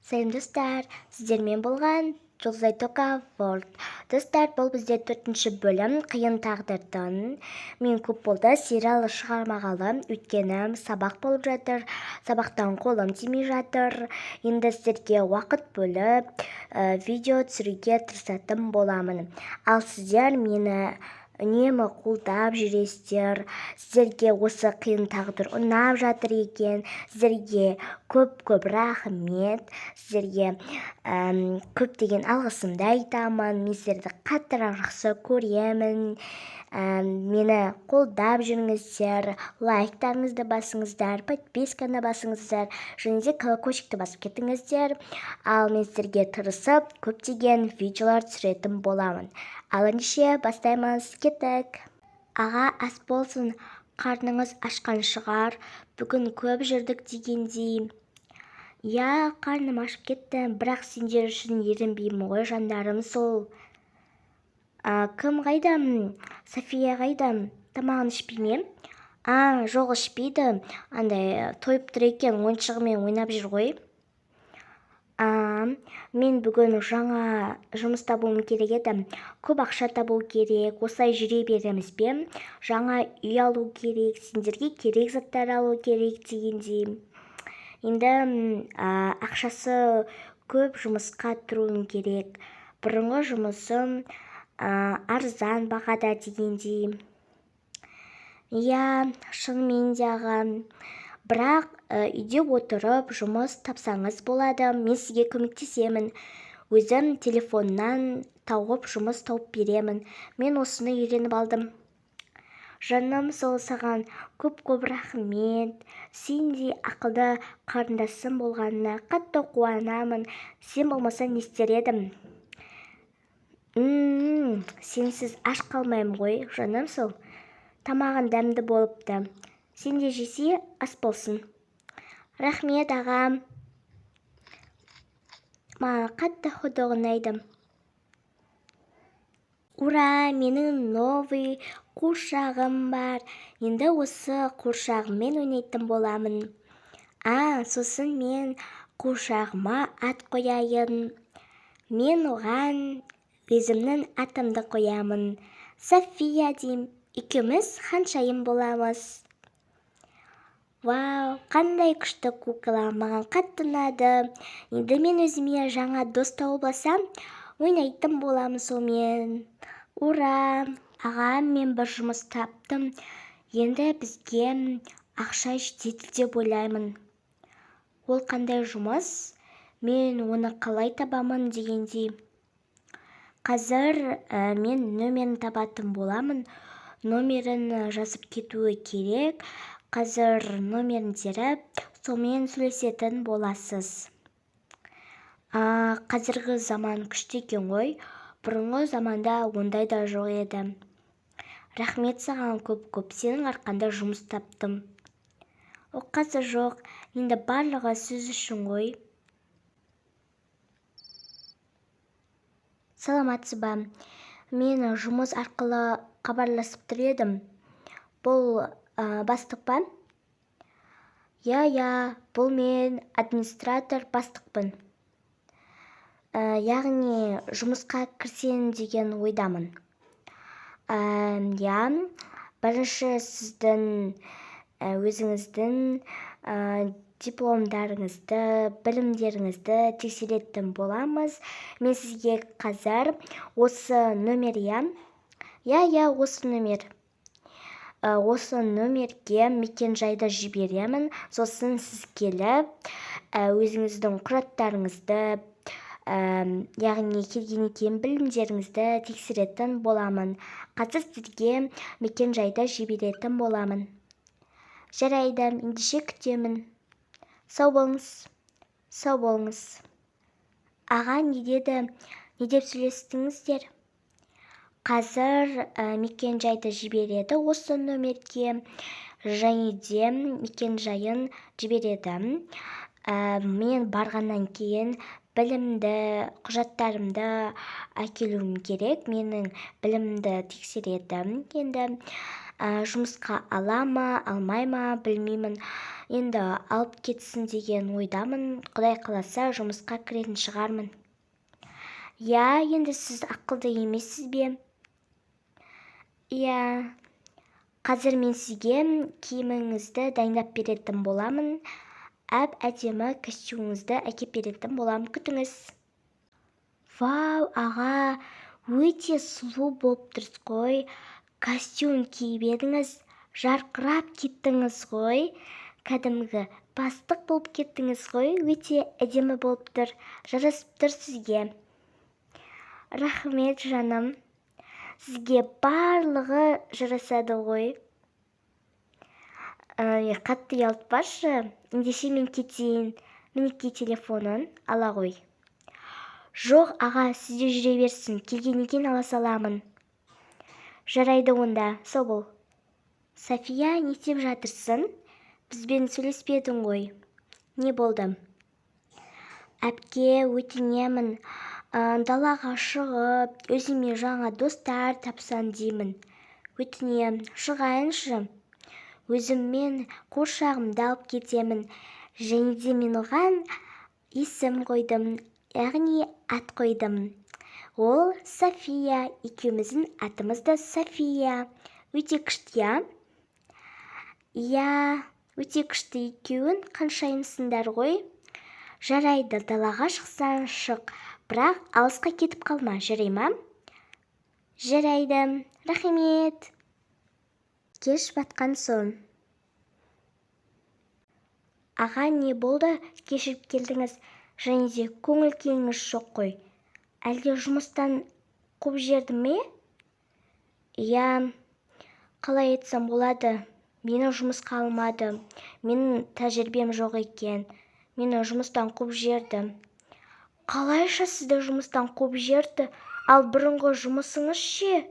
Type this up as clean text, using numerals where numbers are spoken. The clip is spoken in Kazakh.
Сайын достар, сіздермен болған Жұлдызай Тока World. Достар, бұл бізде 4-ші бөлім қиын тағдырдың. Мен көп болды сериал шығармағалы, өйткені сабақ болып жатыр, сабақтан қолым тимей жатыр. Енді сіздерге уақыт бөліп, видео түсіруге тырысатын боламын. Ал сіздер мені үнемі қолдап жүресіздер. Сіздерге осы қиын тағдыр ұнап жатыр екен. Сіздерге көп рахмет. Сіздерге көптеген алғысымды айтамын. Мен сіздерді қаттырақ жақсы көремін. Мені қолдап жүріңіздер, лайктарыңызды басыңыздар, подписканы басыңыздар, және де колокольчикті басып кетіңіздер. Ал мен сіздерге тырысып көптеген видеолар түсіретін боламын. Ал ендеше бастаймыз, кеттік. Аға, ас болсын, қарныңыз ашқан шығар, бүгін көп жүрдік дегендей. Я, қарным ашып кетті, бірақ сендер үшін ерінбеймін ғой жандарым сол. Кім қайда? София қайда? Тамағын ішпей ме? Жоқ, ішпейді. Андай тойып тұр екен, ойыншығымен ойнап жүр ғой. Мен бүгін жаңа жұмыс табуым керек еді. Көп ақша табу керек. Осылай жүре береміз бе? Жаңа үй алу керек, сендерге керек заттар алу керек дегендей. Енді ақшасы көп жұмысқа тұруым керек. Бұрынғы жұмысым арзан бағада дегендей. Я, шынымен де аға. Бірақ үйде отырып жұмыс тапсаңыз болады, мен сізге көмектесемін. Өзім телефоннан тауып жұмыс тауып беремін. Мен осыны үйреніп алдым. Жаным, сол саған көп рахмет. Сендей ақылды қарындасым болғанына қатты қуанамын. Сен болмаса не істер едім? Сенсіз аш қалмаймын ғой, жаным сол. Тамағын дәмді болыпты. Сен де жесе, ас болсын. Рахмет, ағам. Маған қатты ходок ұнайды. Ура, менің новый қуыршағым бар. Енді осы қуыршағыммен ойнайтын боламын. Сосын мен қуыршағыма ат қояйын. Мен оған өзімнің атымды қоямын. София дейм. Екеуміз ханшайым боламыз. Вау, қандай күшті кукла, маған қатты ұнады. Енді мен өзіме жаңа дос тауып алсам, ойнайтын боламын сонымен. Ура! Аға, мен бір жұмыс таптым. Енді бізге ақша жетеді деп ойлаймын. Ол қандай жұмыс? Мен оны қалай табамын дегендей. Қазір мен номерін табатын боламын. Номерін жазып кетуі керек. Қазір номерін теріп, сонымен сөйлесетін боласыз. Қазіргі заман күшті екен ғой. Бұрынғы заманда ондай да жоқ еді. Рахмет саған көп. Сенің арқаңда жұмыс таптым. Оқасы жоқ. Енді барлығы сіз үшін ғой. Саламатсыз ба? Мен жұмыс арқылы хабарласып тұр едім. Бұл бастық па? Я, бұл мен администратор бастықпын. Яғни жұмысқа кірсем деген ойдамын. Я, бірінші сіздің өзіңіздің дипломдарыңызды, білімдеріңізді тексеретін боламыз. Мен сізге қазір осы номер, Я, осы номер. Осы номерге мекен-жайды жіберемін. Сосын сіз келіп, өзіңіздің құжаттарыңызды, яғни келген екен білімдеріңізді тексеретін боламын. Қазір сізге мекен-жайды жіберетін боламын. Жарайды, ендеше күтемін. Сау болыңыз. Аға, не деп сөйлестіңіздер? Қазір мекен-жайды жібереді осы номерге, және де мекен-жайын жібереді. Мен барғаннан кейін білімді, құжаттарымды әкелуім керек. Менің білімді тексереді. Енді жұмысқа ала ма алмай ма білмеймін, енді алып кетсін деген ойдамын. Құдай қаласа жұмысқа кіретін шығармын. Иә, енді сіз ақылды емессіз бе? Иә, қазір мен сізге киіміңізді дайындап беретін боламын. Әдемі костюміңізді әкеп беретін боламын, күтіңіз. Вау, аға, өте сұлу болып тұрсыз ғой. Костюм киіп едіңіз, жарқырап кеттіңіз ғой. Кәдімгі бастық болып кеттіңіз ғой. Өте әдемі болып тұр, жарасып тұр сізге. Рахмет, жаным. Сізге барлығы жарасады ғой. Қатты ұялтпашы, ендеше мен кетейін. Мінекей телефонын ала ғой. Жоқ, аға, сізде жүре берсін, келген екен ала саламын. Жарайды онда, сол бол. София, не істеп жатырсың? Бізбен сөйлеспедің ғой. Не болды? Әпке, өтінемін, далаға шығып, өзіме жаңа достар тапсам деймін. Өтінем, шығайыншы. Өзіммен қуыршағымды алып кетемін. Және де мен оған есім қойдым, яғни ат қойдым. Ол София, екеуміздің атымыз да София. Өте күшті, иә? Иә, өте күшті екеуін қаншайымсыңдар ғой. Жарайды, далаға шықсаң шық, бірақ алысқа кетіп қалма, жарай ма? Жарайды, рахмет. Кеш батқан соң. Аға, не болды? Кешіріп келдіңіз, және де көңіл күйіңіз жоқ қой. Әлде жұмыстан қуып жіберді ме? Иә, қалай айтсам болады? Мені жұмысқа алмады. Менің тәжірибем жоқ екен. Мені жұмыстан қуып жіберді. Қалайша сізді жұмыстан қуып жіберді? Ал бұрынғы жұмысыңыз ше?